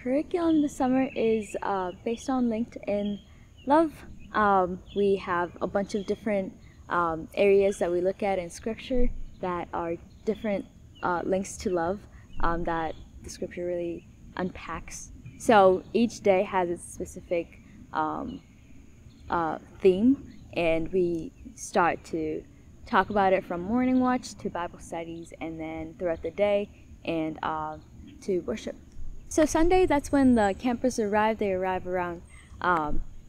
curriculum this summer is based on LinkedIn Love. We have a bunch of different areas that we look at in Scripture that are different links to love that the Scripture really unpacks. So each day has its specific theme, and we start to talk about it from morning watch to Bible studies, and then throughout the day, and to worship. So Sunday, that's when the campers arrive. They arrive around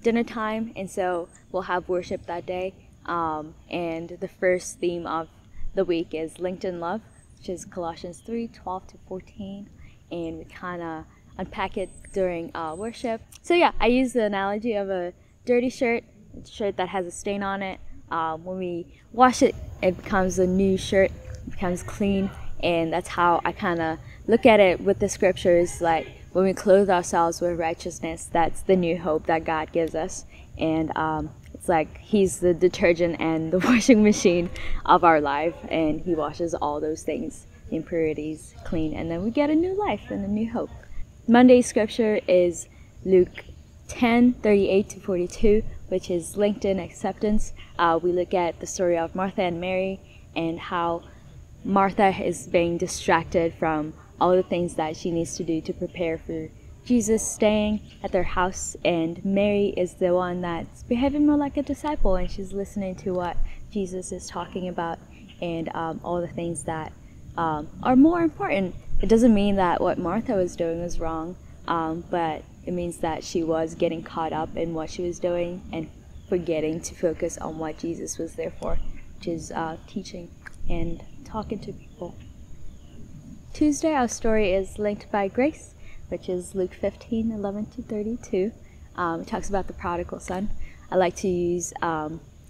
dinner time, and so we'll have worship that day. And the first theme of the week is linked in love, which is Colossians 3:12-14, and we kind of unpack it during worship. So yeah, I use the analogy of a dirty shirt, a shirt that has a stain on it. When we wash it, it becomes a new shirt, it becomes clean, and that's how I kind of look at it with the Scriptures. Like when we clothe ourselves with righteousness, that's the new hope that God gives us, and it's like He's the detergent and the washing machine of our life, and He washes all those things, impurities, clean, and then we get a new life and a new hope. Monday's Scripture is Luke 10:38-42, which is linked in acceptance. We look at the story of Martha and Mary and how Martha is being distracted from all the things that she needs to do to prepare for Jesus staying at their house, and Mary is the one that's behaving more like a disciple, and she's listening to what Jesus is talking about and all the things that are more important. It doesn't mean that what Martha was doing was wrong, but it means that she was getting caught up in what she was doing and forgetting to focus on what Jesus was there for, which is teaching and talking to people. Tuesday, our story is linked by grace, which is Luke 15:11-32. It talks about the prodigal son. I like to use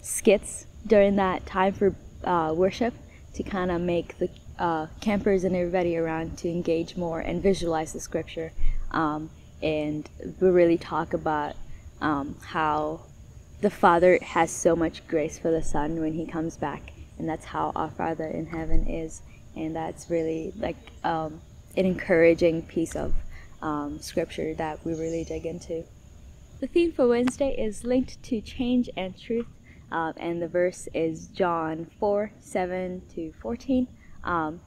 skits during that time for worship to kind of make the campers and everybody around to engage more and visualize the Scripture. And we really talk about how the Father has so much grace for the Son when He comes back, and that's how our Father in heaven is, and that's really like an encouraging piece of Scripture that we really dig into. The theme for Wednesday is linked to change and truth, and the verse is John 4:7-14.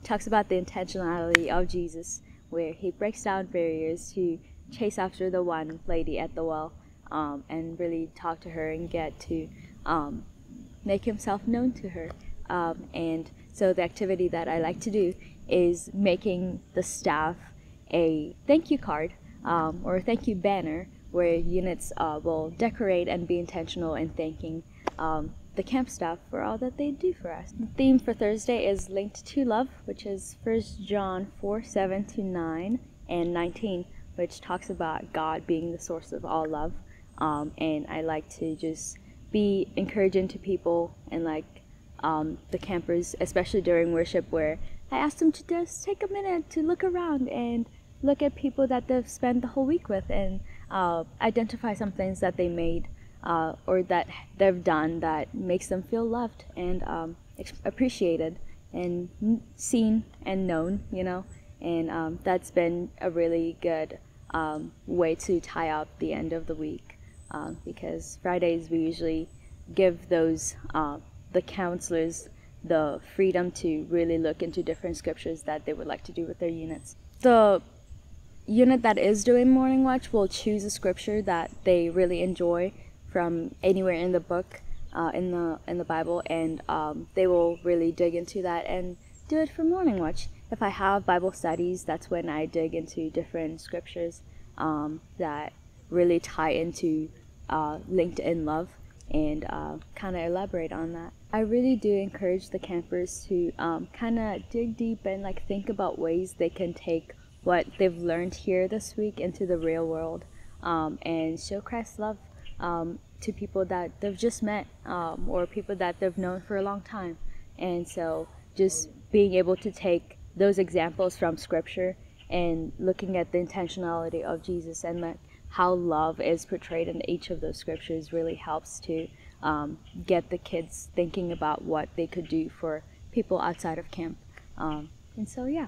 Talks about the intentionality of Jesus, where He breaks down barriers to chase after the one lady at the well, and really talk to her and get to make Himself known to her. And so the activity that I like to do is making the staff a thank you card or a thank you banner where units will decorate and be intentional in thanking the camp staff for all that they do for us. The theme for Thursday is linked to love, which is 1 John 4:7-9 and 19, which talks about God being the source of all love. And I like to just be encouraging to people, and like the campers, especially during worship, where I ask them to just take a minute to look around and look at people that they've spent the whole week with, and identify some things that they made or that they've done that makes them feel loved and appreciated and seen and known, you know. And that's been a really good way to tie up the end of the week, because Fridays we usually give those the counselors the freedom to really look into different scriptures that they would like to do with their units. The unit that is doing morning watch will choose a scripture that they really enjoy from anywhere in the book, in the Bible, and they will really dig into that and do it for morning watch. If I have Bible studies, that's when I dig into different scriptures that really tie into linked in love, and kind of elaborate on that. I really do encourage the campers to kind of dig deep and like think about ways they can take what they've learned here this week into the real world, and show Christ's love to people that they've just met, or people that they've known for a long time. And so just being able to take those examples from Scripture and looking at the intentionality of Jesus and that how love is portrayed in each of those scriptures really helps to get the kids thinking about what they could do for people outside of camp. And so yeah.